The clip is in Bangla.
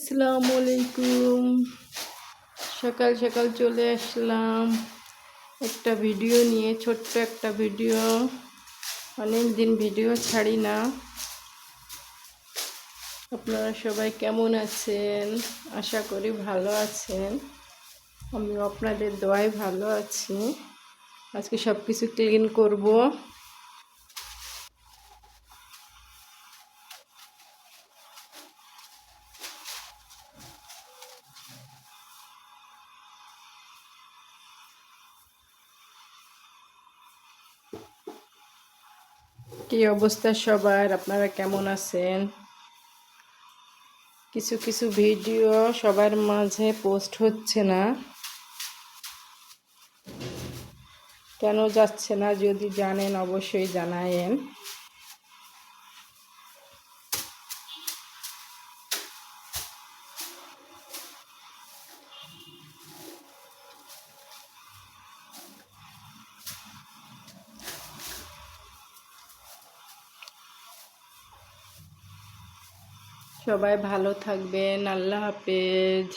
আসসালামু আলাইকুম। সকাল সকাল চলে আসলাম একটা ভিডিও নিয়ে, ছোট্ট একটা ভিডিও। অনেক দিন ভিডিও ছাড়ি না। আপনারা সবাই কেমন আছেন? আশা করি ভালো আছেন। আমি আপনাদের দোয়ায় ভালো আছি। আজকে সব কিছু ক্লিন করব। কি অবস্থা সবার? আপনারা কেমন আছেন? কিছু কিছু ভিডিও সবার মাঝে পোস্ট হচ্ছে না, কেন যাচ্ছে না? যদি জানেন অবশ্যই জানায়েন। সবাই ভালো থাকবেন। আল্লাহ হাফেজ।